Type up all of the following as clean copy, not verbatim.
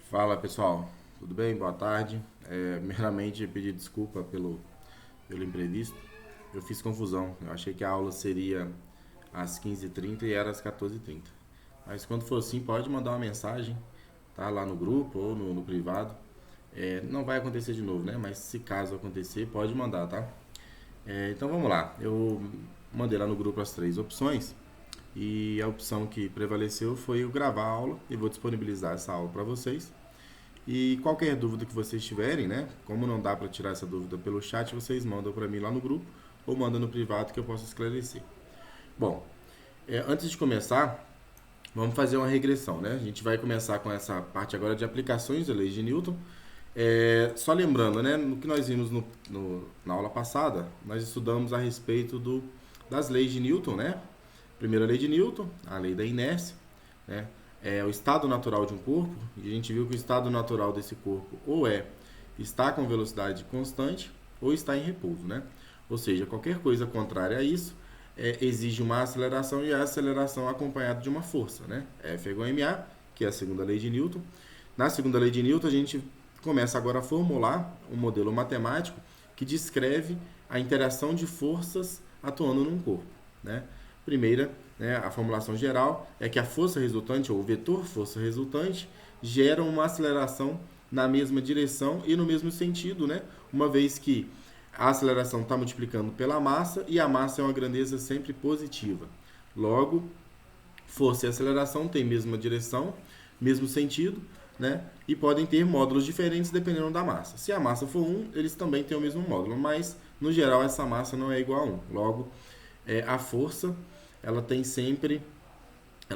Fala pessoal, tudo bem? Boa tarde. Meramente pedir desculpa pelo imprevisto. Eu fiz confusão, eu achei que a aula seria às 15h30 e era às 14h30. Mas quando for assim, pode mandar uma mensagem, tá? Lá no grupo ou no privado. Não vai acontecer de novo, né? Mas se caso acontecer, pode mandar, tá? Então vamos lá. Eu mandei lá no grupo as três opções e a opção que prevaleceu foi eu gravar a aula e vou disponibilizar essa aula para vocês. E qualquer dúvida que vocês tiverem, né? Como não dá para tirar essa dúvida pelo chat, vocês mandam para mim lá no grupo ou mandam no privado que eu posso esclarecer. Bom, antes de começar, vamos fazer uma regressão, né? A gente vai começar com essa parte agora de aplicações da lei de Newton. Só lembrando, né? No que nós vimos na aula passada, nós estudamos a respeito das leis de Newton, né? Primeira lei de Newton, a lei da inércia, né? É o estado natural de um corpo, e a gente viu que o estado natural desse corpo ou está com velocidade constante ou está em repouso, né? Ou seja, qualquer coisa contrária a isso exige uma aceleração e a aceleração acompanhada de uma força, né? F é igual a ma, que é a segunda lei de Newton. Na segunda lei de Newton, a gente começa agora a formular um modelo matemático que descreve a interação de forças atuando num corpo, né? Primeira, né, a formulação geral é que a força resultante, ou o vetor força resultante, gera uma aceleração na mesma direção e no mesmo sentido, né? Uma vez que a aceleração está multiplicando pela massa e a massa é uma grandeza sempre positiva. Logo, força e aceleração têm mesma direção, mesmo sentido, né? E podem ter módulos diferentes dependendo da massa. Se a massa for 1, eles também têm o mesmo módulo, mas no geral essa massa não é igual a 1. Logo, a força ela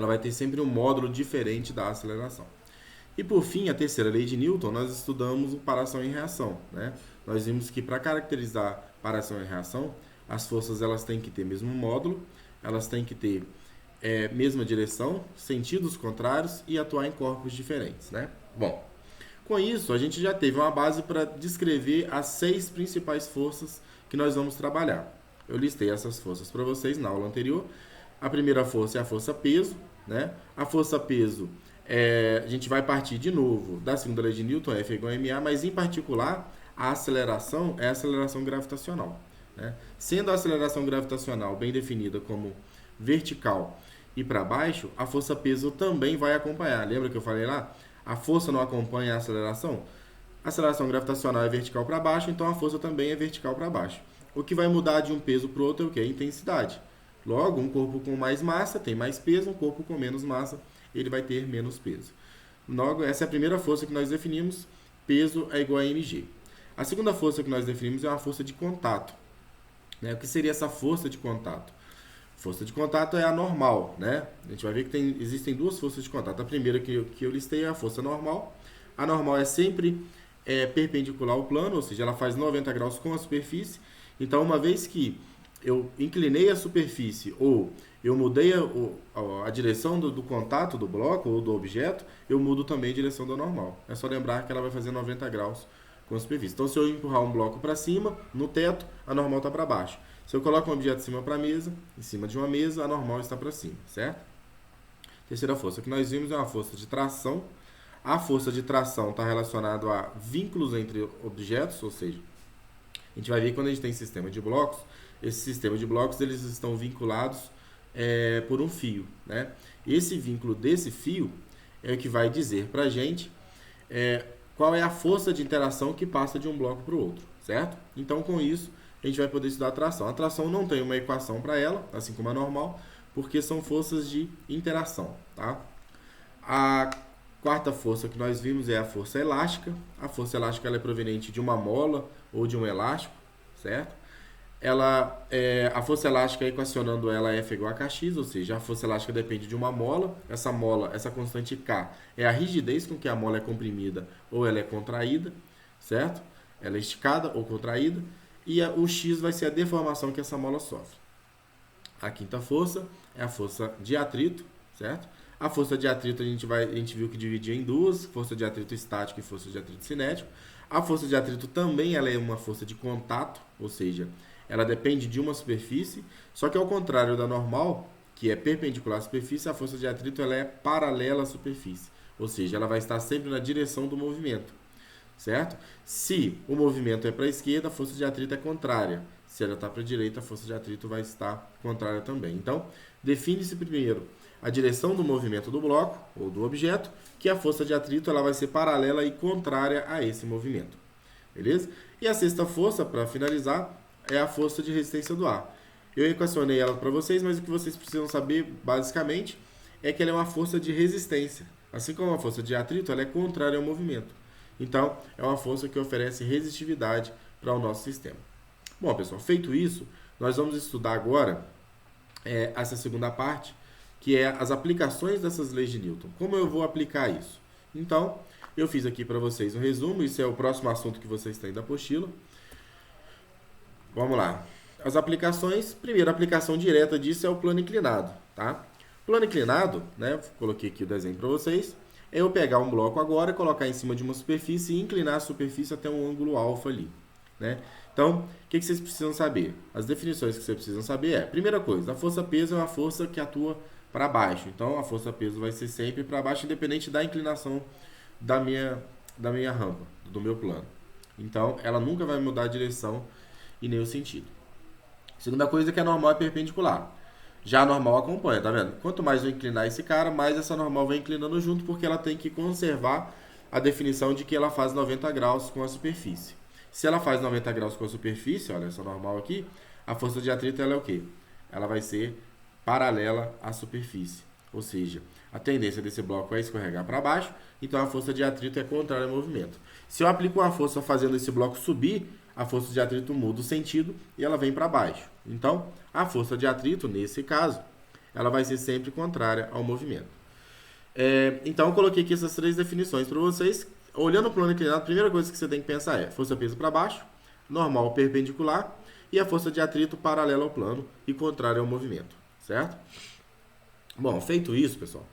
vai ter sempre um módulo diferente da aceleração. E por fim, a terceira lei de Newton, nós estudamos o paração e reação, né? Nós vimos que para caracterizar paração e reação, as forças elas têm que ter mesmo módulo, elas têm que ter mesma direção, sentidos contrários e atuar em corpos diferentes, né? Bom, com isso a gente já teve uma base para descrever as 6 principais forças que nós vamos trabalhar. Eu listei essas forças para vocês na aula anterior. A primeira força é a força peso, né? A força peso, a gente vai partir de novo da segunda lei de Newton, F é igual a ma, mas em particular a aceleração é a aceleração gravitacional, né? Sendo a aceleração gravitacional bem definida como vertical e para baixo, a força peso também vai acompanhar. Lembra que eu falei lá? A força não acompanha a aceleração? A aceleração gravitacional é vertical para baixo, então a força também é vertical para baixo. O que vai mudar de um peso para o outro é o que? A intensidade. Logo, um corpo com mais massa tem mais peso, um corpo com menos massa ele vai ter menos peso. Logo, essa é a primeira força que nós definimos, peso é igual a mg. A segunda força que nós definimos é uma força de contato, né? O que seria essa força de contato? Força de contato é a normal, né? A gente vai ver que existem duas forças de contato. A primeira que eu listei é a força normal. A normal é sempre perpendicular ao plano, ou seja, ela faz 90 graus com a superfície. Então, uma vez que eu inclinei a superfície ou eu mudei a direção do contato do bloco ou do objeto, eu mudo também a direção da normal. É só lembrar que ela vai fazer 90 graus com a superfície. Então, se eu empurrar um bloco para cima, no teto, a normal está para baixo. Se eu coloco um objeto de cima para a mesa, em cima de uma mesa, a normal está para cima, certo? Terceira força que nós vimos é uma força de tração. A força de tração está relacionada a vínculos entre objetos, ou seja, a gente vai ver que quando a gente tem sistema de blocos, esse sistema de blocos eles estão vinculados por um fio, né? Esse vínculo desse fio é o que vai dizer para a gente qual é a força de interação que passa de um bloco para o outro, certo? Então, com isso, a gente vai poder estudar a tração. A tração não tem uma equação para ela, assim como a normal, porque são forças de interação, tá? A quarta força que nós vimos é a força elástica. A força elástica ela é proveniente de uma mola ou de um elástico, certo? A força elástica, equacionando ela, é F igual a kx, ou seja, a força elástica depende de uma mola. Essa constante K, é a rigidez com que a mola é comprimida ou ela é contraída, certo? Ela é esticada ou contraída. E o x vai ser a deformação que essa mola sofre. A quinta força é a força de atrito, certo? A força de atrito a gente viu que dividia em duas, força de atrito estático e força de atrito cinético. A força de atrito também ela é uma força de contato, ou seja, ela depende de uma superfície, só que ao contrário da normal, que é perpendicular à superfície, a força de atrito ela é paralela à superfície. ou seja, ela vai estar sempre na direção do movimento, certo? Se o movimento é para a esquerda, a força de atrito é contrária. Se ela está para a direita, a força de atrito vai estar contrária também. Então, define-se primeiro a direção do movimento do bloco ou do objeto, que a força de atrito ela vai ser paralela e contrária a esse movimento. Beleza? E a sexta força, para finalizar, é a força de resistência do ar. Eu equacionei ela para vocês, mas o que vocês precisam saber, basicamente, é que ela é uma força de resistência. Assim como a força de atrito, ela é contrária ao movimento. Então, é uma força que oferece resistividade para o nosso sistema. Bom, pessoal, feito isso, nós vamos estudar agora essa segunda parte, que é as aplicações dessas leis de Newton. Como eu vou aplicar isso? Então, eu fiz aqui para vocês um resumo, isso é o próximo assunto que vocês têm da apostila. Vamos lá. As aplicações, primeira aplicação direta disso é o plano inclinado, tá? Plano inclinado, né, coloquei aqui o desenho para vocês, é eu pegar um bloco agora, colocar em cima de uma superfície e inclinar a superfície até um ângulo alfa ali, né? Então, o que vocês precisam saber? As definições que vocês precisam saber é, primeira coisa, a força-peso é uma força que atua para baixo. Então, a força-peso vai ser sempre para baixo, independente da inclinação da minha rampa, do meu plano. Então, ela nunca vai mudar a direção e nem o sentido. Segunda coisa é que a normal é perpendicular. Já a normal acompanha, tá vendo? Quanto mais eu inclinar esse cara, mais essa normal vai inclinando junto, porque ela tem que conservar a definição de que ela faz 90 graus com a superfície. Se ela faz 90 graus com a superfície, olha essa normal aqui, a força de atrito ela é o quê? Ela vai ser paralela à superfície. Ou seja, a tendência desse bloco é escorregar para baixo, então a força de atrito é contrária ao movimento. Se eu aplico uma força fazendo esse bloco subir, a força de atrito muda o sentido e ela vem para baixo. Então, a força de atrito, nesse caso, ela vai ser sempre contrária ao movimento. Então, eu coloquei aqui essas três definições para vocês. Olhando o plano inclinado, a primeira coisa que você tem que pensar é força-peso para baixo, normal perpendicular e a força de atrito paralela ao plano e contrária ao movimento, certo? Bom, feito isso, pessoal,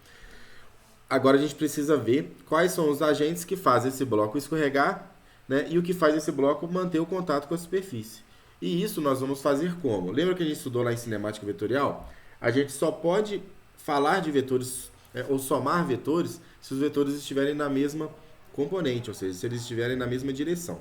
agora a gente precisa ver quais são os agentes que fazem esse bloco escorregar, né, e o que faz esse bloco manter o contato com a superfície. E isso nós vamos fazer como? Lembra que a gente estudou lá em cinemática vetorial? A gente só pode falar de vetores ou somar vetores se os vetores estiverem na mesma componente, ou seja, se eles estiverem na mesma direção.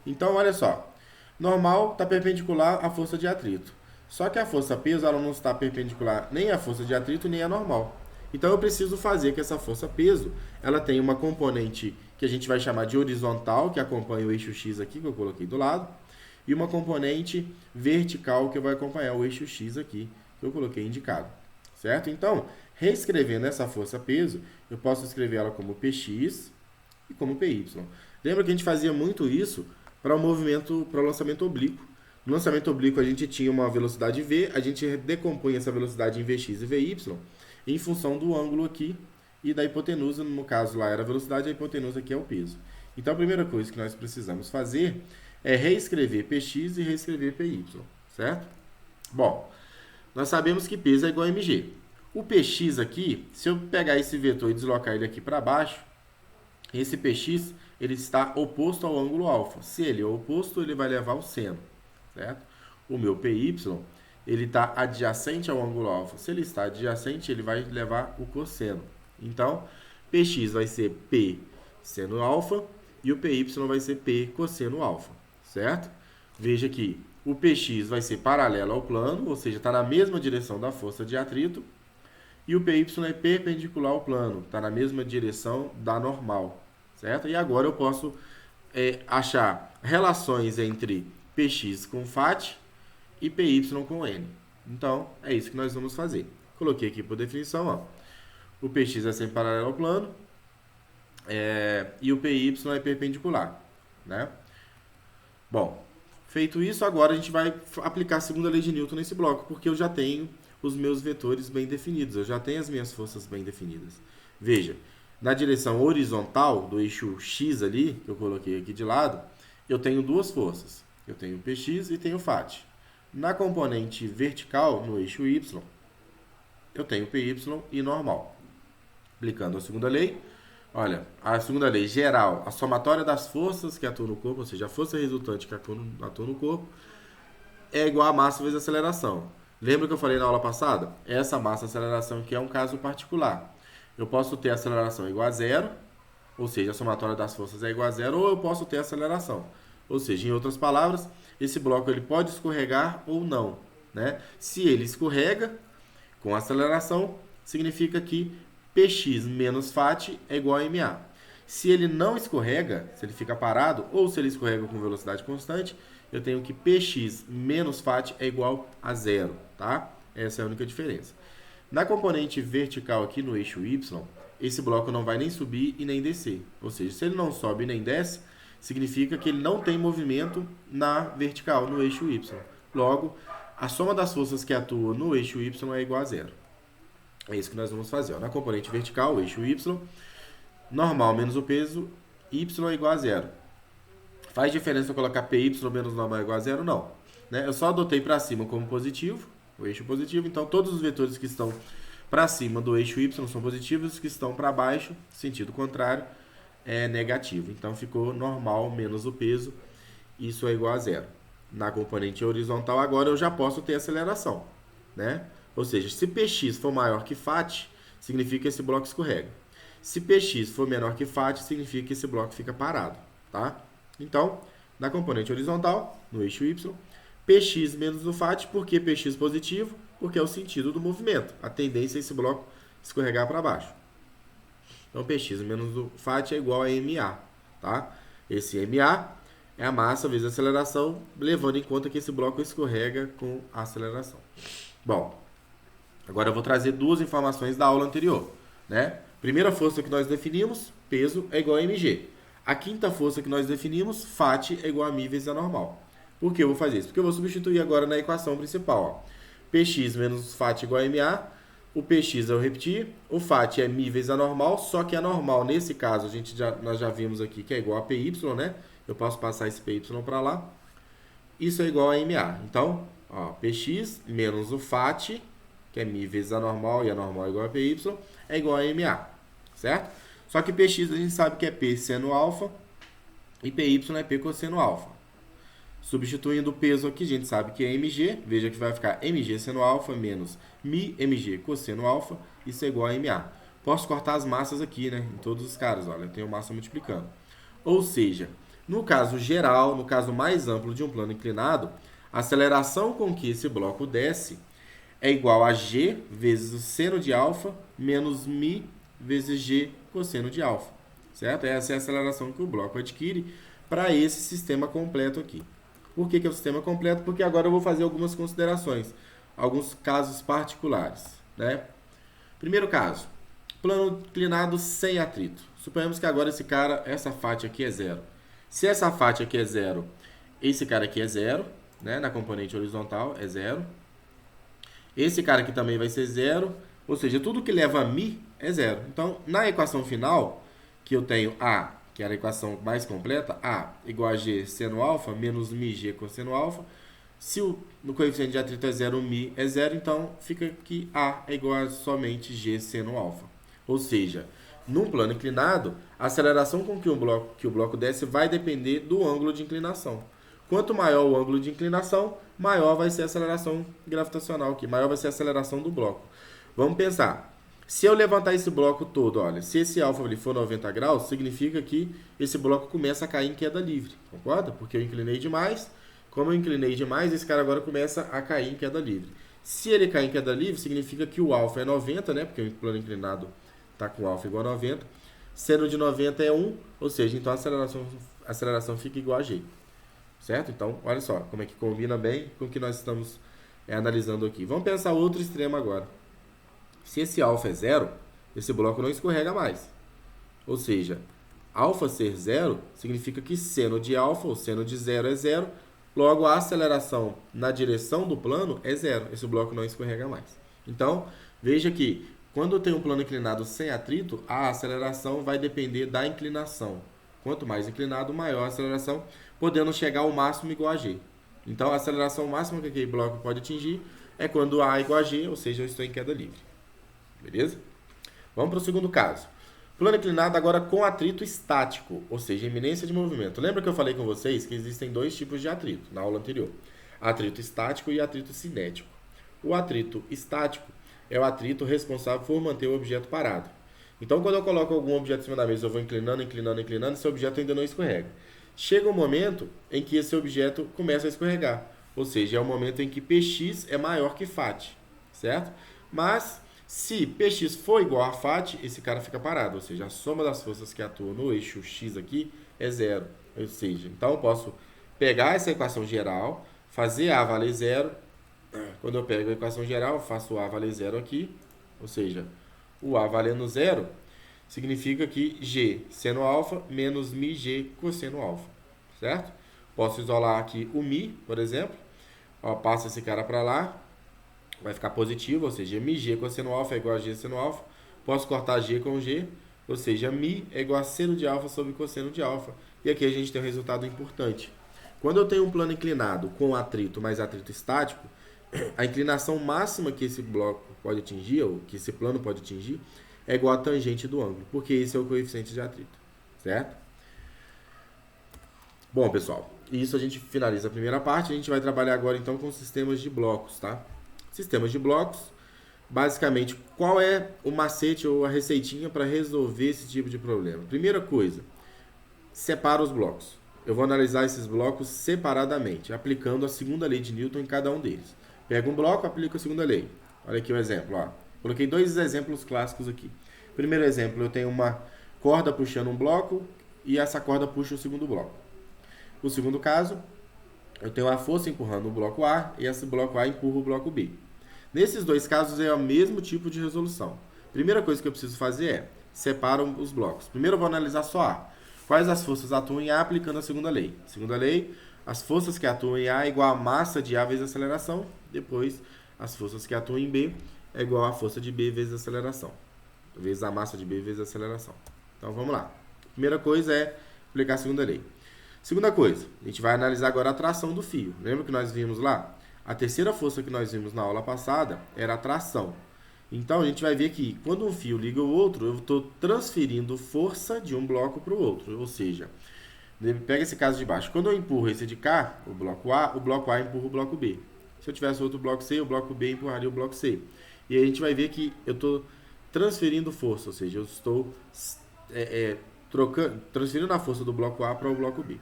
Então, olha só, normal está perpendicular à força de atrito. Só que a força-peso ela não está perpendicular nem à força de atrito nem à normal. Então, eu preciso fazer que essa força-peso ela tenha uma componente que a gente vai chamar de horizontal, que acompanha o eixo X aqui, que eu coloquei do lado, e uma componente vertical, que vai acompanhar o eixo X aqui, que eu coloquei indicado. Certo? Então, reescrevendo essa força-peso, eu posso escrever ela como Px e como Py. Lembra que a gente fazia muito isso para o movimento, para o lançamento oblíquo. No lançamento oblíquo a gente tinha uma velocidade v, a gente decompunha essa velocidade em Vx e Vy em função do ângulo aqui e da hipotenusa, no caso lá era a velocidade, a hipotenusa aqui é o peso. Então a primeira coisa que nós precisamos fazer é reescrever Px e reescrever Py, certo? Bom, nós sabemos que peso é igual a mg. O Px aqui, se eu pegar esse vetor e deslocar ele aqui para baixo, esse Px ele está oposto ao ângulo alfa. Se ele é oposto, ele vai levar o seno, certo? O meu Py, ele está adjacente ao ângulo alfa. Se ele está adjacente, ele vai levar o cosseno. Então, Px vai ser P seno alfa e o Py vai ser P cosseno alfa, certo? Veja que o Px vai ser paralelo ao plano, ou seja, está na mesma direção da força de atrito, e o Py é perpendicular ao plano, está na mesma direção da normal, certo? E agora eu posso achar relações entre Px com Φ e Py com N. Então, é isso que nós vamos fazer. Coloquei aqui por definição, ó. O Px é sempre paralelo ao plano e o Py é perpendicular, né? Bom, feito isso, agora a gente vai aplicar a segunda lei de Newton nesse bloco, porque eu já tenho os meus vetores bem definidos, eu já tenho as minhas forças bem definidas. Veja, na direção horizontal do eixo X ali, que eu coloquei aqui de lado, eu tenho duas forças. Eu tenho Px e tenho Φ. Na componente vertical, no eixo Y, eu tenho Py e normal. Aplicando a segunda lei, olha, a segunda lei geral, a somatória das forças que atuam no corpo, ou seja, a força resultante que atua no corpo, é igual a massa vezes a aceleração. Lembra que eu falei na aula passada? Essa massa e aceleração aqui é um caso particular. Eu posso ter aceleração igual a zero, ou seja, a somatória das forças é igual a zero, ou eu posso ter aceleração. Ou seja, em outras palavras, esse bloco ele pode escorregar ou não, né? Se ele escorrega com aceleração, significa que Px menos Φ é igual a ma. Se ele não escorrega, se ele fica parado, ou se ele escorrega com velocidade constante, eu tenho que Px menos Φ é igual a zero, tá? Essa é a única diferença. Na componente vertical aqui no eixo y, esse bloco não vai nem subir e nem descer. Ou seja, se ele não sobe e nem desce, significa que ele não tem movimento na vertical, no eixo y. Logo, a soma das forças que atuam no eixo y é igual a zero. É isso que nós vamos fazer. Na componente vertical, o eixo y, normal menos o peso, y é igual a zero. Faz diferença eu colocar py menos normal é igual a zero? Não. Né? Eu só adotei para cima como positivo, o eixo positivo, então todos os vetores que estão para cima do eixo y são positivos, os que estão para baixo, sentido contrário, é negativo. Então ficou normal menos o peso, isso é igual a zero. Na componente horizontal agora eu já posso ter aceleração, né? Ou seja, se Px for maior que Φ, significa que esse bloco escorrega. Se Px for menor que Φ, significa que esse bloco fica parado, tá? Então, na componente horizontal, no eixo y, Px menos o Φ, por que Px positivo? Porque é o sentido do movimento. A tendência é esse bloco escorregar para baixo. Então, Px menos o Φ é igual a ma, tá? Esse ma é a massa vezes a aceleração, levando em conta que esse bloco escorrega com a aceleração. Bom, agora eu vou trazer duas informações da aula anterior, né? Primeira força que nós definimos, peso é igual a mg. A quinta força que nós definimos, Φ é igual a μ vezes a normal. Por que eu vou fazer isso? Porque eu vou substituir agora na equação principal. Ó. Px menos Φ igual a ma. O Px eu repeti. O Φ é μ vezes a normal. Só que a normal, nesse caso, nós já vimos aqui que é igual a Py, né? Eu posso passar esse Py para lá. Isso é igual a ma. Então, ó, Px menos o Φ, que é μ vezes a normal, e a normal é igual a Py, é igual a ma. Certo? Só que Px a gente sabe que é P seno alfa e Py é P cosseno alfa. Substituindo o peso aqui, a gente sabe que é mg. Veja que vai ficar mg seno alfa menos mi mg cosseno alfa. Isso é igual a ma. Posso cortar as massas aqui, né? Em todos os casos, olha, eu tenho massa multiplicando. Ou seja, no caso geral, no caso mais amplo de um plano inclinado, a aceleração com que esse bloco desce é igual a g vezes o seno de alfa menos mi vezes g cosseno de alfa. Certo? Essa é a aceleração que o bloco adquire para esse sistema completo aqui. Por que é o sistema completo? Porque agora eu vou fazer algumas considerações, alguns casos particulares, né? Primeiro caso, plano inclinado sem atrito. Suponhamos que agora essa faixa aqui é zero. Se essa faixa aqui é zero, esse cara aqui é zero, né? Na componente horizontal é zero. Esse cara aqui também vai ser zero, ou seja, tudo que leva a mi é zero. Então, na equação final, que eu tenho a, que era a equação mais completa, a igual a g seno alfa menos mi g cosseno alfa. Se no coeficiente de atrito é zero, o mi é zero, então fica que a é igual a somente g seno alfa. Ou seja, num plano inclinado, a aceleração com que o bloco desce vai depender do ângulo de inclinação. Quanto maior o ângulo de inclinação, maior vai ser a aceleração gravitacional aqui, maior vai ser a aceleração do bloco. Vamos pensar. Se eu levantar esse bloco todo, olha, se esse alfa ali for 90 graus, significa que esse bloco começa a cair em queda livre, concorda? Porque eu inclinei demais, como eu inclinei demais, esse cara agora começa a cair em queda livre. Se ele cair em queda livre, significa que o alfa é 90, né? Porque o plano inclinado está com alfa igual a 90. Seno de 90 é 1, ou seja, então a aceleração fica igual a g. Certo? Então, olha só como é que combina bem com o que nós estamos analisando aqui. Vamos pensar outro extremo agora. Se esse alfa é zero, esse bloco não escorrega mais. Ou seja, alfa ser zero significa que seno de alfa, ou seno de zero, é zero. Logo, a aceleração na direção do plano é zero. Esse bloco não escorrega mais. Então, veja que quando eu tenho um plano inclinado sem atrito, a aceleração vai depender da inclinação. Quanto mais inclinado, maior a aceleração, podendo chegar ao máximo igual a g. Então, a aceleração máxima que aquele bloco pode atingir é quando a igual a g, ou seja, eu estou em queda livre. Beleza? Vamos para o segundo caso. Plano inclinado agora com atrito estático, ou seja, iminência de movimento. Lembra que eu falei com vocês que existem dois tipos de atrito na aula anterior? Atrito estático e atrito cinético. O atrito estático é o atrito responsável por manter o objeto parado. Então, quando eu coloco algum objeto em cima da mesa, eu vou inclinando, inclinando, inclinando, esse objeto ainda não escorrega. Chega um momento em que esse objeto começa a escorregar. Ou seja, é o momento em que Px é maior que Fat, certo? Mas, se Px for igual a Fat, esse cara fica parado. Ou seja, a soma das forças que atuam no eixo x aqui é zero. Ou seja, então eu posso pegar essa equação geral, fazer A valer zero. Quando eu pego a equação geral, eu faço A valer zero aqui. Ou seja, o A valendo zero significa que G seno alfa menos μg cosseno alfa, certo? Posso isolar aqui o μ, por exemplo. Ó, passa esse cara para lá, vai ficar positivo, ou seja, μg cosseno alfa é igual a G seno alfa. Posso cortar G com G, ou seja, μ é igual a seno de alfa sobre cosseno de alfa. E aqui a gente tem um resultado importante. Quando eu tenho um plano inclinado com atrito mais atrito estático, a inclinação máxima que esse bloco pode atingir, ou que esse plano pode atingir, é igual a tangente do ângulo, porque esse é o coeficiente de atrito, certo? Bom, pessoal, isso a gente finaliza a primeira parte. A gente vai trabalhar agora, então, com sistemas de blocos, tá? Sistemas de blocos, basicamente, qual é o macete ou a receitinha para resolver esse tipo de problema? Primeira coisa, separa os blocos. Eu vou analisar esses blocos separadamente, aplicando a segunda lei de Newton em cada um deles. Pego um bloco, aplico a segunda lei. Olha aqui o exemplo, ó. Coloquei dois exemplos clássicos aqui. Primeiro exemplo, eu tenho uma corda puxando um bloco e essa corda puxa o segundo bloco. O segundo caso, eu tenho a força empurrando o bloco A e esse bloco A empurra o bloco B. Nesses dois casos é o mesmo tipo de resolução. Primeira coisa que eu preciso fazer é separar os blocos. Primeiro eu vou analisar só A. Quais as forças atuam em A aplicando a segunda lei? Segunda lei, as forças que atuam em A é igual a massa de A vezes a aceleração. Depois, as forças que atuam em B é igual a força de B vezes a aceleração. Vezes a massa de B vezes a aceleração. Então, vamos lá. Primeira coisa é aplicar a segunda lei. Segunda coisa, a gente vai analisar agora a tração do fio. Lembra que nós vimos lá? A terceira força que nós vimos na aula passada era a tração. Então, a gente vai ver que quando um fio liga o outro, eu estou transferindo força de um bloco para o outro. Ou seja, pega esse caso de baixo. Quando eu empurro esse de cá, o bloco A empurra o bloco B. Se eu tivesse outro bloco C, o bloco B empurraria o bloco C. E aí a gente vai ver que eu estou transferindo força, ou seja, eu estou transferindo a força do bloco A para o bloco B.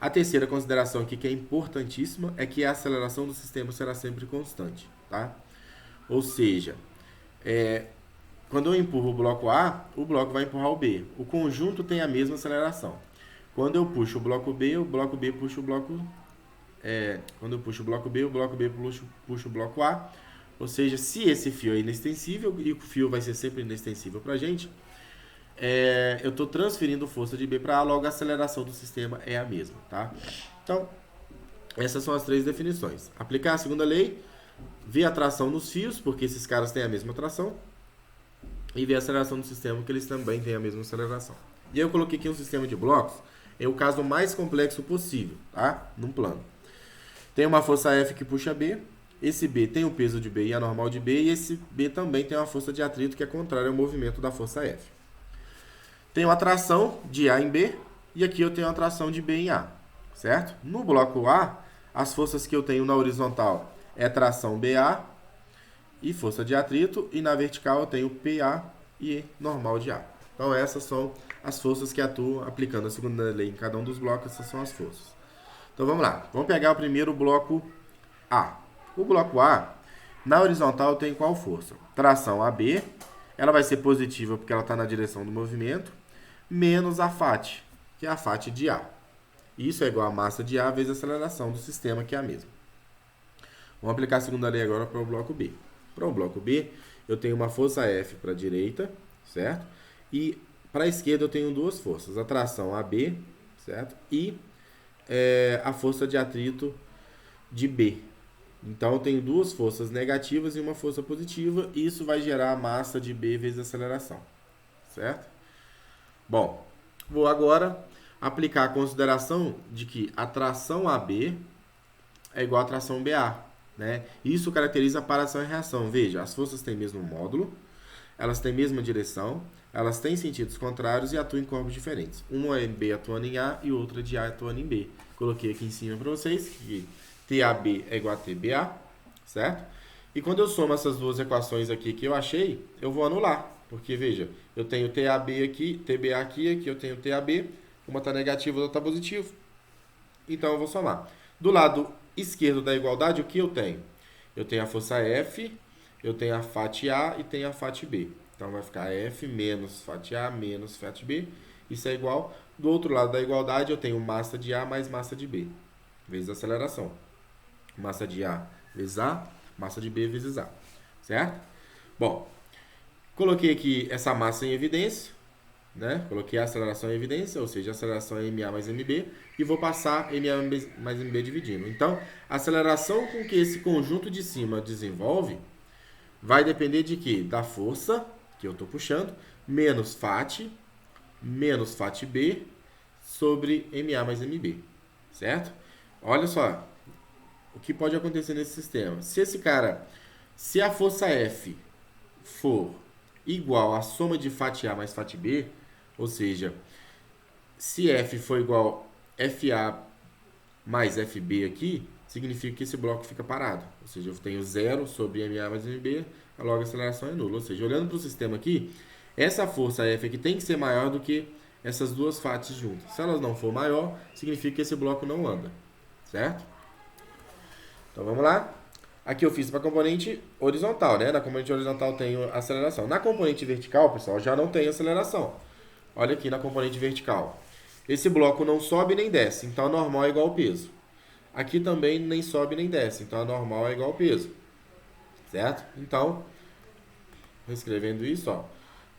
A terceira consideração aqui, que é importantíssima, é que a aceleração do sistema será sempre constante, tá? Ou seja, quando eu empurro o bloco A, o bloco vai empurrar o B. O conjunto tem a mesma aceleração. Quando eu puxo o bloco B puxa o bloco... quando eu puxo o bloco B puxa o bloco A. Ou seja, se esse fio é inextensível, e o fio vai ser sempre inextensível para a gente, eu estou transferindo força de B para A, logo a aceleração do sistema é a mesma, tá? Então, essas são as três definições. Aplicar a segunda lei, ver a tração nos fios, porque esses caras têm a mesma tração, e ver a aceleração do sistema, que eles também têm a mesma aceleração. E eu coloquei aqui um sistema de blocos, é o caso mais complexo possível, tá? Num plano. Tem uma força F que puxa B, esse B tem o peso de B e a normal de B, e esse B também tem uma força de atrito que é contrária ao movimento da força F. Tenho a tração de A em B, e aqui eu tenho a tração de B em A, certo? No bloco A, as forças que eu tenho na horizontal é tração BA e força de atrito, e na vertical eu tenho PA e normal de A. Então essas são as forças que atuam aplicando a segunda lei em cada um dos blocos, essas são as forças. Então vamos lá, vamos pegar o primeiro bloco A. O bloco A, na horizontal tem qual força? Tração AB, ela vai ser positiva porque ela está na direção do movimento, menos a FAT, que é a FAT de A. Isso é igual a massa de A vezes a aceleração do sistema, que é a mesma. Vamos aplicar a segunda lei agora para o bloco B. Para o bloco B, eu tenho uma força F para a direita, certo? E para a esquerda eu tenho duas forças, a tração AB, certo? E a força de atrito de B. Então eu tenho duas forças negativas e uma força positiva, e isso vai gerar a massa de B vezes a aceleração, certo? Bom, vou agora aplicar a consideração de que a tração AB é igual a tração BA, né? Isso caracteriza a paração e reação. Veja, as forças têm mesmo módulo, elas têm mesma direção, elas têm sentidos contrários e atuam em corpos diferentes. Uma é B atuando em A e outra de A atuando em B. Coloquei aqui em cima para vocês que TAB é igual a TBA, certo? E quando eu somo essas duas equações aqui que eu achei, eu vou anular, Porque, veja, eu tenho TAB aqui, TBA aqui eu tenho TAB, uma está negativa, outra está positiva. Então, eu vou somar. Do lado esquerdo da igualdade, o que eu tenho? Eu tenho a força F, eu tenho a FAT A e tenho a FAT B. Então, vai ficar F menos FAT A menos FAT B. Isso é igual. Do outro lado da igualdade, eu tenho massa de A mais massa de B, vezes a aceleração. Massa de A vezes A, massa de B vezes A. Certo? Bom, coloquei aqui essa massa em evidência, né? Coloquei a aceleração em evidência, ou seja, a aceleração é MA mais MB, e vou passar MA mais MB dividindo. Então, a aceleração com que esse conjunto de cima desenvolve vai depender de quê? Da força que eu estou puxando, menos FAT B, sobre MA mais MB, certo? Olha só, o que pode acontecer nesse sistema. Se a força F for igual à soma de FAT A mais FAT B, ou seja, se F for igual a FA mais FB aqui, significa que esse bloco fica parado. Ou seja, eu tenho 0 sobre MA mais MB, logo a aceleração é nula. Ou seja, olhando para o sistema aqui, essa força F aqui tem que ser maior do que essas duas FATs juntas. Se elas não for maior, significa que esse bloco não anda. Certo? Então vamos lá. Aqui eu fiz para a componente horizontal, né? Na componente horizontal tenho aceleração. Na componente vertical, pessoal, já não tem aceleração. Olha aqui na componente vertical. Esse bloco não sobe nem desce, então a normal é igual ao peso. Aqui também nem sobe nem desce, então a normal é igual ao peso. Certo? Então, reescrevendo isso, ó.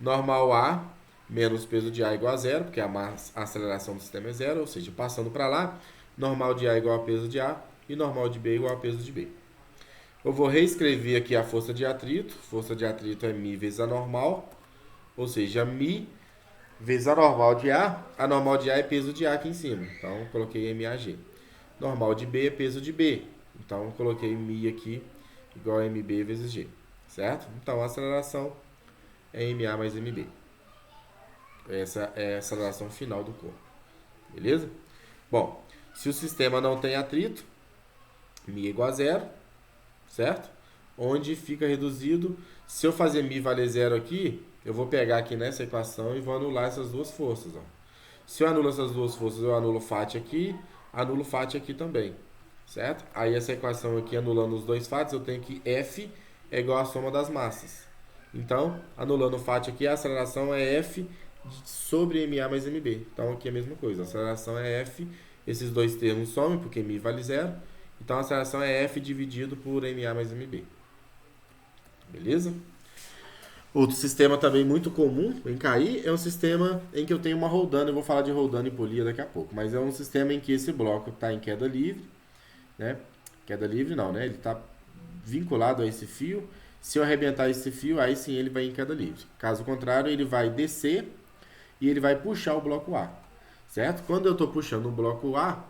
Normal A menos peso de A igual a zero, porque a aceleração do sistema é zero, ou seja, passando para lá, normal de A igual a peso de A e normal de B igual a peso de B. Eu vou reescrever aqui a força de atrito. Força de atrito é μ vezes a normal, ou seja, μ vezes a normal de A. A normal de A é peso de A aqui em cima, então eu coloquei MAG. Normal de B é peso de B, então eu coloquei μ aqui igual a MB vezes G, certo? Então a aceleração é MA mais MB. Essa é a aceleração final do corpo, beleza? Bom, se o sistema não tem atrito, μ igual a zero, certo? Onde fica reduzido, se eu fazer μ valer zero aqui, eu vou pegar aqui nessa equação e vou anular essas duas forças. Ó. Se eu anulo essas duas forças, eu anulo FAT aqui, anulo FAT aqui também, certo? Aí essa equação aqui, anulando os dois FATs, eu tenho que F é igual à soma das massas. Então, anulando o FAT aqui, a aceleração é F sobre MA mais MB. Então, aqui é a mesma coisa, a aceleração é F, esses dois termos somem, porque μ vale zero. Então, a aceleração é F dividido por MA mais MB. Beleza? Outro sistema também muito comum em cair é um sistema em que eu tenho uma roldana. Eu vou falar de roldana e polia daqui a pouco. Mas é um sistema em que esse bloco está em queda livre. Né? Queda livre não, né? Ele está vinculado a esse fio. Se eu arrebentar esse fio, aí sim ele vai em queda livre. Caso contrário, ele vai descer e ele vai puxar o bloco A. Certo? Quando eu estou puxando o bloco A,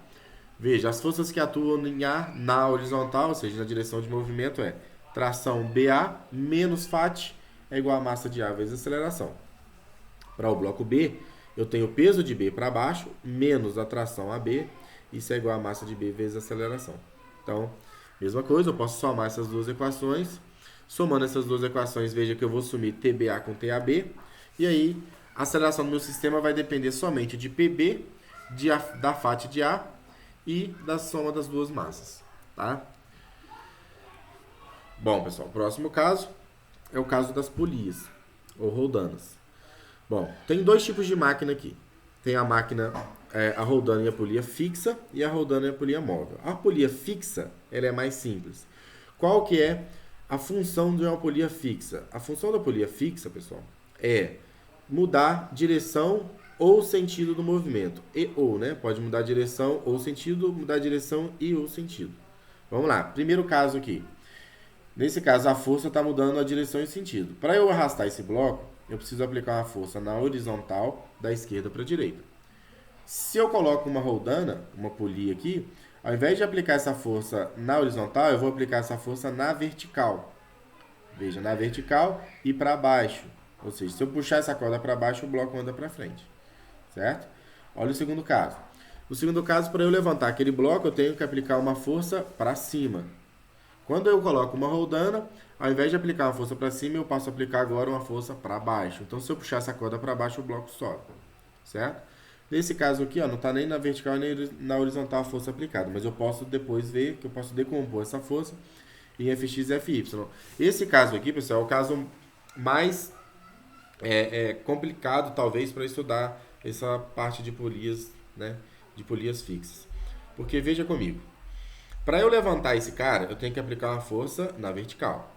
veja, as forças que atuam em A na horizontal, ou seja, na direção de movimento, é tração BA menos FAT é igual a massa de A vezes aceleração. Para o bloco B, eu tenho o peso de B para baixo menos a tração AB, isso é igual a massa de B vezes aceleração. Então, mesma coisa, eu posso somar essas duas equações. Somando essas duas equações, veja que eu vou sumir TBA com TAB, e aí a aceleração do meu sistema vai depender somente de PB, da FAT de A e da soma das duas massas. Tá? Bom, pessoal, o próximo caso é o caso das polias, ou roldanas. Bom, tem dois tipos de máquina aqui. Tem a máquina, a roldana e a polia fixa, e a roldana e a polia móvel. A polia fixa, ela é mais simples. Qual que é a função de uma polia fixa? A função da polia fixa, pessoal, é mudar direção ou sentido do movimento. E ou, né? Pode mudar direção ou sentido, mudar direção e ou sentido. Vamos lá, primeiro caso aqui. Nesse caso, a força está mudando a direção e sentido. Para eu arrastar esse bloco, eu preciso aplicar uma força na horizontal, da esquerda para a direita. Se eu coloco uma roldana, uma polia aqui, ao invés de aplicar essa força na horizontal, eu vou aplicar essa força na vertical. Veja, na vertical e para baixo. Ou seja, se eu puxar essa corda para baixo, o bloco anda para frente. Certo? Olha o segundo caso. No segundo caso, para eu levantar aquele bloco, eu tenho que aplicar uma força para cima. Quando eu coloco uma roldana, Ao invés de aplicar uma força para cima, eu passo a aplicar agora uma força para baixo. Então, se eu puxar essa corda para baixo, o bloco sobe, certo? Nesse caso aqui, ó, não está nem na vertical nem na horizontal a força aplicada, mas eu posso depois ver que eu posso decompor essa força em Fx e Fy. Esse caso aqui, pessoal, é o caso mais complicado, talvez, para estudar essa parte de polias, né, de polias fixas. Porque, veja comigo, para eu levantar esse cara, eu tenho que aplicar uma força na vertical.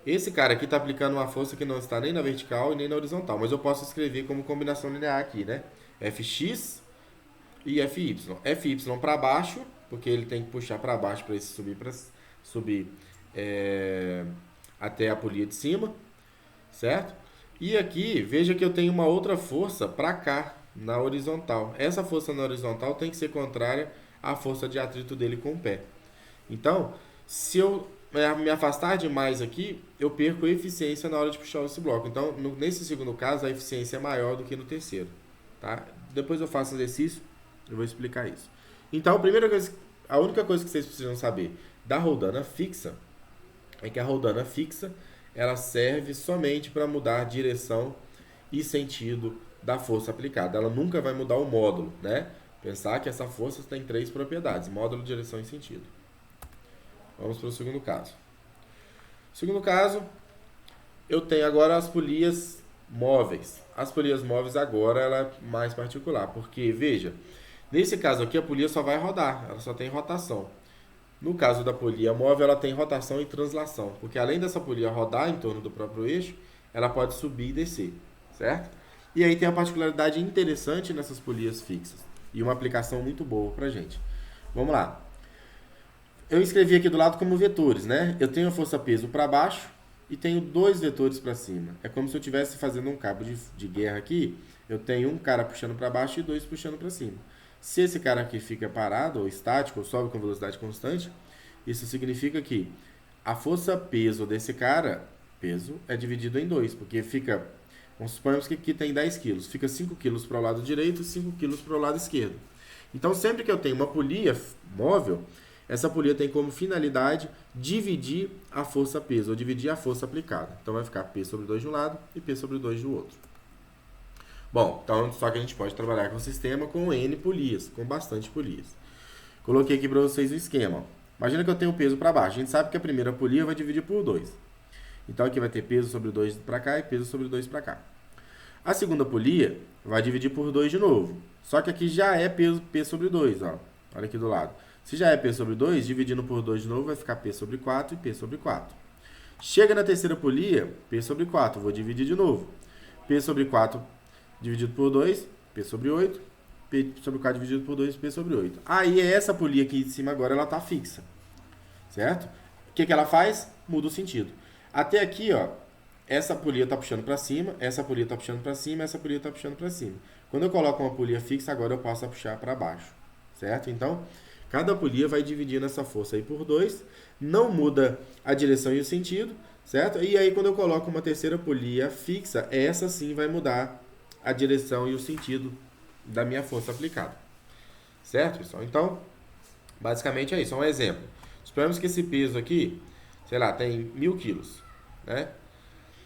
Esse cara aqui está aplicando uma força que não está nem na vertical e nem na horizontal, mas eu posso escrever como combinação linear aqui, né? Fx e Fy. Fy para baixo, porque ele tem que puxar para baixo para subir até a polia de cima, certo? E aqui, veja que eu tenho uma outra força para cá, na horizontal. Essa força na horizontal tem que ser contrária à força de atrito dele com o pé. Então, se eu me afastar demais aqui, eu perco eficiência na hora de puxar esse bloco. Então, nesse segundo caso, a eficiência é maior do que no terceiro. Tá? Depois eu faço o exercício, eu vou explicar isso. Então, a única coisa que vocês precisam saber da roldana fixa é que a roldana fixa ela serve somente para mudar a direção e sentido da força aplicada. Ela nunca vai mudar o módulo, né? Pensar que essa força tem 3 propriedades: módulo, direção e sentido. Vamos para o segundo caso. Segundo caso, eu tenho agora as polias móveis. As polias móveis agora ela é mais particular, porque, veja, nesse caso aqui a polia só vai rodar, ela só tem rotação. No caso da polia móvel, ela tem rotação e translação, porque além dessa polia rodar em torno do próprio eixo, ela pode subir e descer, certo? E aí tem uma particularidade interessante nessas polias fixas e uma aplicação muito boa pra gente. Vamos lá. Eu escrevi aqui do lado como vetores, né? Eu tenho a força-peso para baixo e tenho 2 vetores para cima. É como se eu estivesse fazendo um cabo de guerra aqui. Eu tenho um cara puxando para baixo e 2 puxando para cima. Se esse cara aqui fica parado ou estático ou sobe com velocidade constante, isso significa que a força-peso desse cara, peso, é dividido em 2, porque fica, vamos supormos que aqui tem 10 quilos, fica 5 quilos para o lado direito e 5 quilos para o lado esquerdo. Então, sempre que eu tenho uma polia móvel, essa polia tem como finalidade dividir a força-peso, ou dividir a força aplicada. Então, vai ficar P sobre 2 de um lado e P sobre 2 do outro. Bom, então, só que a gente pode trabalhar com o sistema com N polias, com bastante polias. Coloquei aqui para vocês o esquema. Imagina que eu tenho o peso para baixo. A gente sabe que a primeira polia vai dividir por 2. Então, aqui vai ter peso sobre 2 para cá e peso sobre 2 para cá. A segunda polia vai dividir por 2 de novo. Só que aqui já é peso P sobre 2, ó. Olha aqui do lado. Se já é P sobre 2, dividindo por 2 de novo, vai ficar P sobre 4 e P sobre 4. Chega na terceira polia, P sobre 4. Vou dividir de novo. P sobre 4 dividido por 2, P sobre 8. P sobre 4 dividido por 2, P sobre 8. Aí, essa polia aqui de cima agora, ela está fixa. Certo? O que ela faz? Muda o sentido. Até aqui, ó, essa polia está puxando para cima, essa polia está puxando para cima, essa polia está puxando para cima. Quando eu coloco uma polia fixa, agora eu passo a puxar para baixo. Certo? Então, cada polia vai dividindo essa força aí por 2, não muda a direção e o sentido, certo? E aí, quando eu coloco uma terceira polia fixa, essa sim vai mudar a direção e o sentido da minha força aplicada. Certo, pessoal? Então, basicamente é isso. É um exemplo. Suponhamos que esse peso aqui, sei lá, tem 1.000 quilos, né?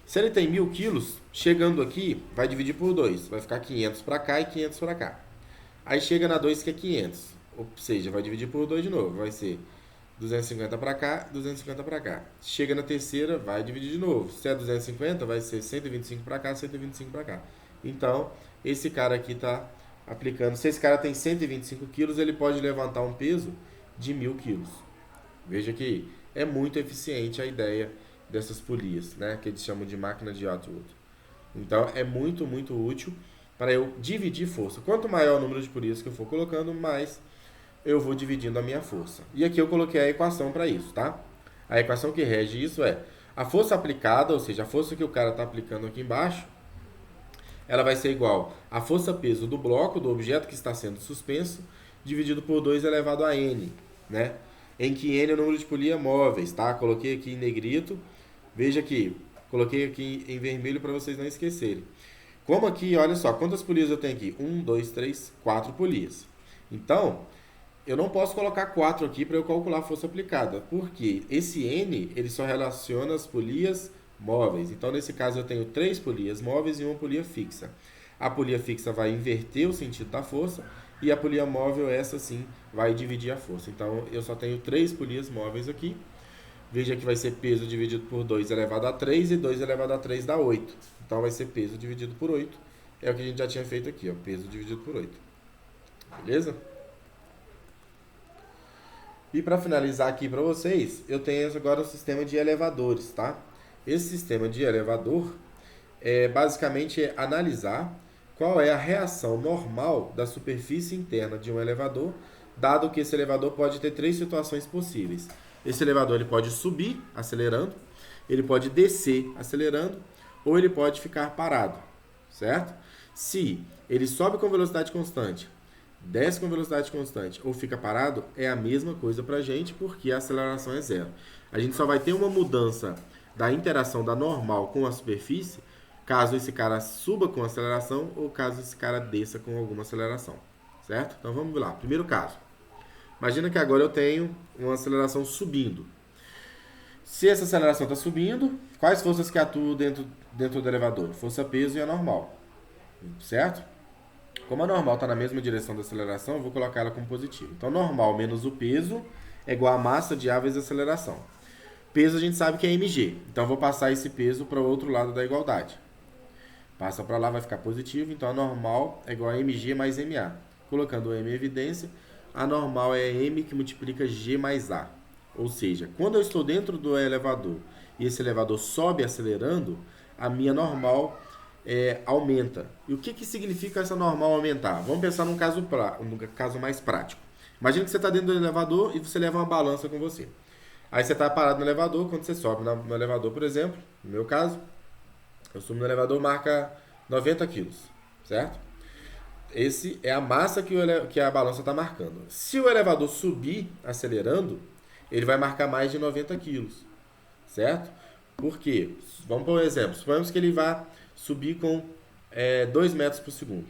Se ele tem 1.000 quilos, chegando aqui, vai dividir por 2. Vai ficar 500 para cá e 500 para cá. Aí chega na 2 que é 500. Ou seja, vai dividir por 2 de novo. Vai ser 250 para cá, 250 para cá. Chega na terceira, vai dividir de novo. Se é 250, vai ser 125 para cá, 125 para cá. Então, esse cara aqui está aplicando. Se esse cara tem 125 quilos, ele pode levantar um peso de 1.000 quilos. Veja que é muito eficiente a ideia dessas polias, né? Que eles chamam de máquina de Atwood. Então, é muito, muito útil para eu dividir força. Quanto maior o número de polias que eu for colocando, mais eu vou dividindo a minha força. E aqui eu coloquei a equação para isso, tá? A equação que rege isso é a força aplicada, ou seja, a força que o cara está aplicando aqui embaixo, ela vai ser igual à força-peso do bloco, do objeto que está sendo suspenso, dividido por 2 elevado a n, né? Em que n é o número de polias móveis, tá? Coloquei aqui em negrito. Veja aqui, coloquei aqui em vermelho para vocês não esquecerem. Como aqui, olha só, quantas polias eu tenho aqui? 1, 2, 3, 4 polias. Então, eu não posso colocar 4 aqui para eu calcular a força aplicada, porque esse N ele só relaciona as polias móveis. Então, nesse caso, eu tenho 3 polias móveis e uma polia fixa. A polia fixa vai inverter o sentido da força e a polia móvel, essa sim, vai dividir a força. Então, eu só tenho 3 polias móveis aqui. Veja que vai ser peso dividido por 2 elevado a 3 e 2 elevado a 3 dá 8. Então, vai ser peso dividido por 8. É o que a gente já tinha feito aqui, ó, peso dividido por 8. Beleza? E para finalizar aqui para vocês, eu tenho agora o sistema de elevadores, tá? Esse sistema de elevador basicamente é analisar qual é a reação normal da superfície interna de um elevador, dado que esse elevador pode ter 3 situações possíveis. Esse elevador ele pode subir acelerando, ele pode descer acelerando, ou ele pode ficar parado, certo? Se ele sobe com velocidade constante, desce com velocidade constante ou fica parado, é a mesma coisa para a gente, porque a aceleração é zero. A gente só vai ter uma mudança da interação da normal com a superfície, caso esse cara suba com aceleração ou caso esse cara desça com alguma aceleração, certo? Então vamos lá, primeiro caso. Imagina que agora eu tenho uma aceleração subindo. Se essa aceleração está subindo, quais forças que atuam dentro do elevador? Força, peso e a normal, certo? Como a normal está na mesma direção da aceleração, eu vou colocar ela como positivo. Então, normal menos o peso é igual a massa de A vezes a aceleração. Peso a gente sabe que é mg, então eu vou passar esse peso para o outro lado da igualdade. Passa para lá, vai ficar positivo, então a normal é igual a mg mais ma. Colocando o m em evidência, a normal é m que multiplica g mais a. Ou seja, quando eu estou dentro do elevador e esse elevador sobe acelerando, a minha normal aumenta. E o que significa essa normal aumentar? Vamos pensar num caso mais prático. Imagina que você está dentro do elevador e você leva uma balança com você. Aí você está parado no elevador, quando você sobe no elevador, por exemplo, no meu caso, eu subo no elevador, marca 90 quilos, certo? Esse é a massa que a balança está marcando. Se o elevador subir acelerando, ele vai marcar mais de 90 quilos, certo? Por quê? Vamos por um exemplo. Suponhamos que ele vá subir com 2 metros por segundo.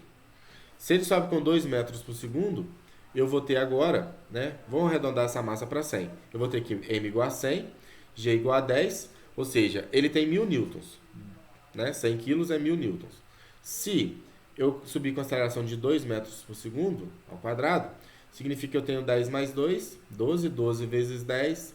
Se ele sobe com 2 metros por segundo, eu vou ter agora, né? Vamos arredondar essa massa para 100. Eu vou ter que m igual a 100, g igual a 10, ou seja, ele tem 1000 newtons. Né? 100 quilos é 1000 newtons. Se eu subir com aceleração de 2 metros por segundo ao quadrado, significa que eu tenho 10 mais 2, 12, 12 vezes 10,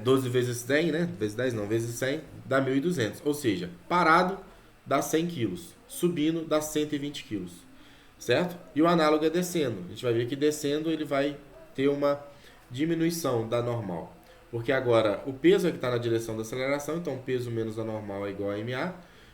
12 vezes 100, né? Vezes 10 não, vezes 100, dá 1.200. Ou seja, parado dá 100 quilos, subindo dá 120 quilos, certo? E o análogo é descendo. A gente vai ver que descendo ele vai ter uma diminuição da normal. Porque agora o peso é que está na direção da aceleração, então peso menos a normal é igual a ma.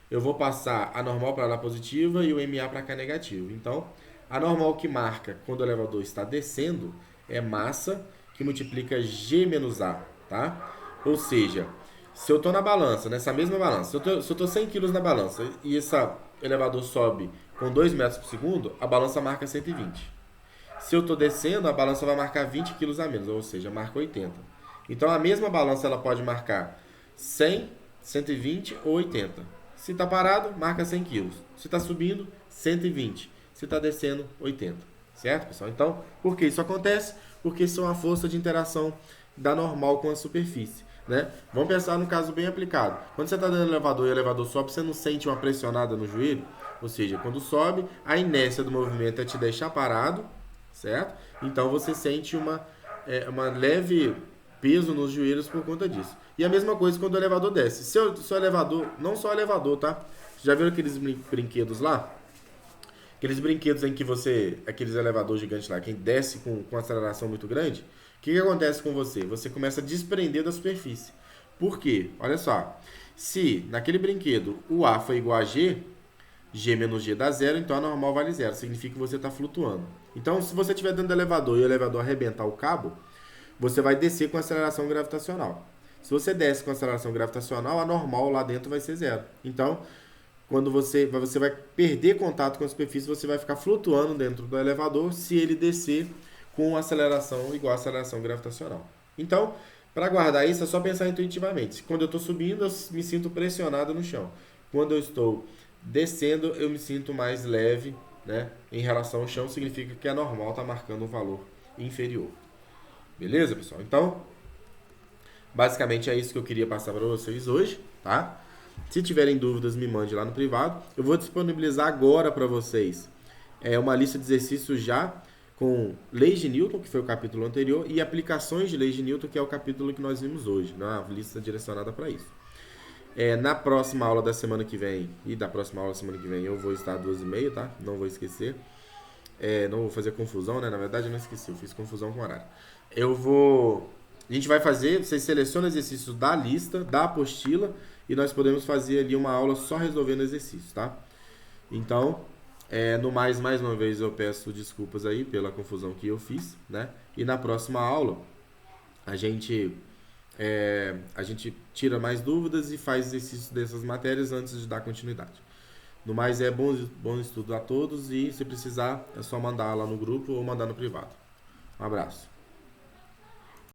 Eu vou passar a normal para lá positiva e o ma para cá negativo. Então, a normal que marca quando o elevador está descendo é massa que multiplica g menos a, tá? Ou seja, se eu estou na balança, nessa mesma balança, se eu estou 100 kg na balança e esse elevador sobe com 2 metros por segundo, a balança marca 120. Se eu estou descendo, a balança vai marcar 20 kg a menos, ou seja, marca 80. Então, a mesma balança ela pode marcar 100, 120 ou 80. Se está parado, marca 100 kg. Se está subindo, 120. Se está descendo, 80. Certo, pessoal? Então, por que isso acontece? Porque isso é uma força de interação da normal com a superfície. Né? Vamos pensar num caso bem aplicado. Quando você está dentro do elevador e o elevador sobe, você não sente uma pressionada no joelho? Ou seja, quando sobe, a inércia do movimento é te deixar parado, certo? Então, você sente uma leve peso nos joelhos por conta disso. E a mesma coisa quando o elevador desce. Se o elevador, não só o elevador, tá? Já viram aqueles brinquedos lá? Aqueles brinquedos em que aqueles elevadores gigantes lá, quem desce com aceleração muito grande, o que acontece com você? Você começa a desprender da superfície. Por quê? Olha só. Se naquele brinquedo o A foi igual a G, G menos G dá zero, então a normal vale zero. Significa que você está flutuando. Então, se você estiver dentro do elevador e o elevador arrebentar o cabo, você vai descer com aceleração gravitacional. Se você desce com aceleração gravitacional, a normal lá dentro vai ser zero. Então, quando você vai perder contato com a superfície, você vai ficar flutuando dentro do elevador se ele descer com aceleração igual a aceleração gravitacional. Então, para guardar isso, é só pensar intuitivamente. Quando eu estou subindo, eu me sinto pressionado no chão. Quando eu estou descendo, eu me sinto mais leve, né, em relação ao chão, significa que é normal estar marcando um valor inferior. Beleza, pessoal? Então, basicamente é isso que eu queria passar para vocês hoje, tá? Se tiverem dúvidas, me mande lá no privado. Eu vou disponibilizar agora para vocês uma lista de exercícios já com leis de Newton, que foi o capítulo anterior, e aplicações de leis de Newton, que é o capítulo que nós vimos hoje, né? Uma lista direcionada para isso. Na próxima aula da semana que vem e da próxima aula da semana que vem eu vou estar às 2h30, tá? Não vou esquecer. Não vou fazer confusão, né? Na verdade eu não esqueci, eu fiz confusão com o horário. A gente vai fazer, vocês selecionam exercícios da lista, da apostila, e nós podemos fazer ali uma aula só resolvendo exercícios, tá? Então, no mais uma vez eu peço desculpas aí pela confusão que eu fiz, né? E na próxima aula a gente tira mais dúvidas e faz exercícios dessas matérias antes de dar continuidade. No mais, bom estudo a todos, e se precisar é só mandar lá no grupo ou mandar no privado. Um abraço.